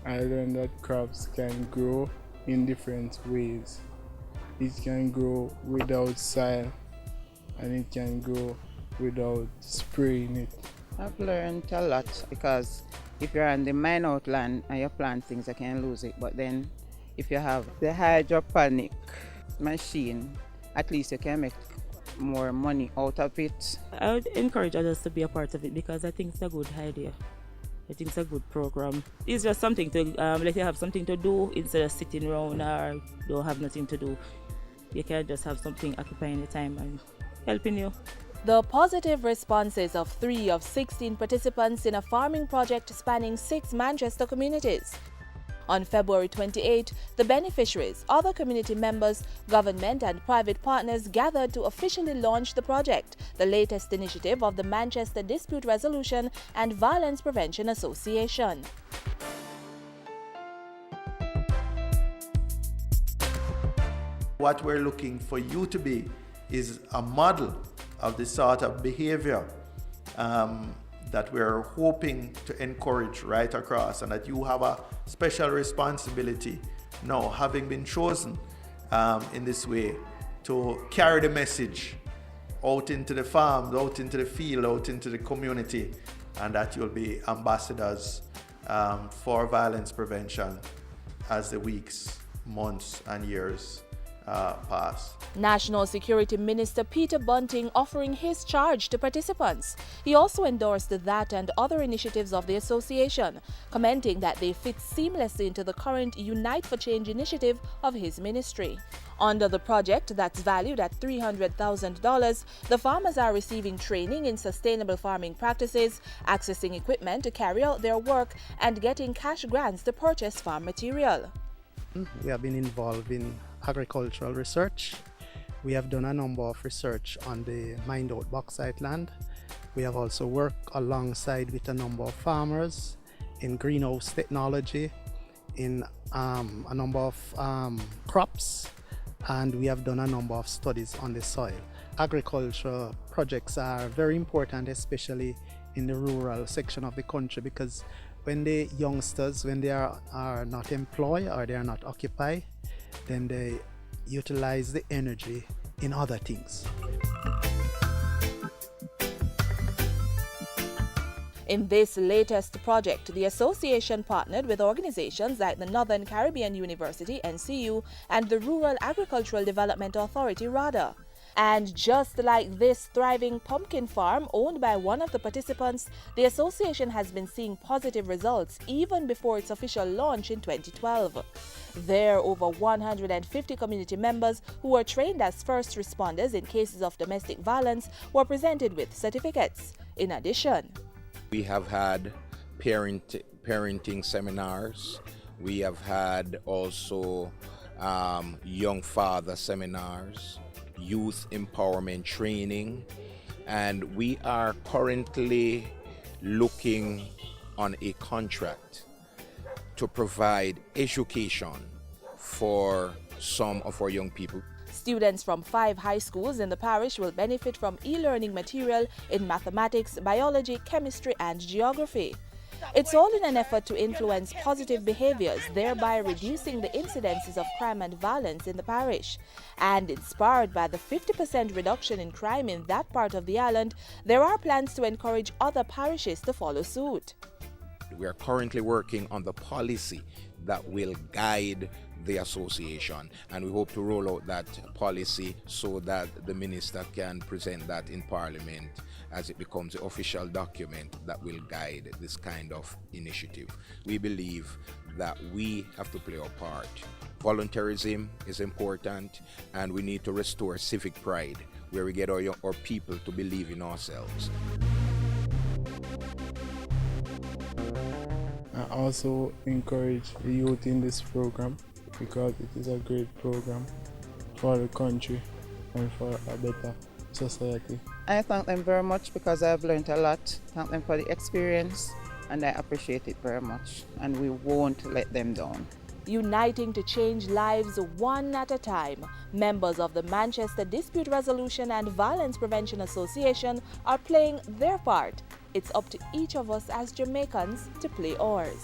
I learned that crops can grow in different ways. It can grow without soil and it can grow without spraying it. I've learned a lot because if you're on the mine out land and you plant things, you can lose it. But then if you have the hydroponic machine, at least you can make more money out of it. I would encourage others to be a part of it because I think it's a good idea. I think it's a good program. It's just something to let you have something to do instead of sitting around or don't have nothing to do. You can just have something occupying your time and helping you. The positive responses of 3 of 16 participants in a farming project spanning 6 Manchester communities. On February 28, the beneficiaries, other community members, government and private partners gathered to officially launch the project, the latest initiative of the Manchester Dispute Resolution and Violence Prevention Association. What we're looking for you to be is a model of the sort of behavior that we're hoping to encourage right across, and that you have a special responsibility now, having been chosen in this way, to carry the message out into the farms, out into the field, out into the community, and that you'll be ambassadors for violence prevention as the weeks, months, and years pass. National Security Minister Peter Bunting offering his charge to participants. He also endorsed that and other initiatives of the association, commenting that they fit seamlessly into the current Unite for Change initiative of his ministry. Under the project that's valued at $300,000, the farmers are receiving training in sustainable farming practices, accessing equipment to carry out their work, and getting cash grants to purchase farm material. We have been involved in agricultural research. We have done a number of research on the mined out bauxite land. We have also worked alongside with a number of farmers in greenhouse technology, in a number of crops, and we have done a number of studies on the soil. Agriculture projects are very important, especially in the rural section of the country, because when the youngsters, when they are not employed or they are not occupied, then they utilize the energy in other things. In this latest project, the association partnered with organizations like the Northern Caribbean University, NCU, and the Rural Agricultural Development Authority, RADA. And just like this thriving pumpkin farm owned by one of the participants, the association has been seeing positive results even before its official launch in 2012. There, over 150 community members who were trained as first responders in cases of domestic violence were presented with certificates. In addition, we have had parenting seminars. We have had also young father seminars, youth empowerment training, and we are currently looking on a contract to provide education for some of our young people. Students from 5 high schools in the parish will benefit from e-learning material in mathematics, biology, chemistry, and geography. It's all in an effort to influence positive behaviors, thereby reducing the incidences of crime and violence in the parish. And inspired by the 50% reduction in crime in that part of the island, there are plans to encourage other parishes to follow suit. We are currently working on the policy that will guide the association, and we hope to roll out that policy so that the minister can present that in Parliament as it becomes the official document that will guide this kind of initiative. We believe that we have to play our part. Volunteerism is important, and we need to restore civic pride where we get our people to believe in ourselves. I also encourage the youth in this program because it is a great program for the country and for a better society. I thank them very much because I've learned a lot. Thank them for the experience, and I appreciate it very much, and we won't let them down. Uniting to change lives one at a time, members of the Manchester Dispute Resolution and Violence Prevention Association are playing their part. It's up to each of us as Jamaicans to play ours.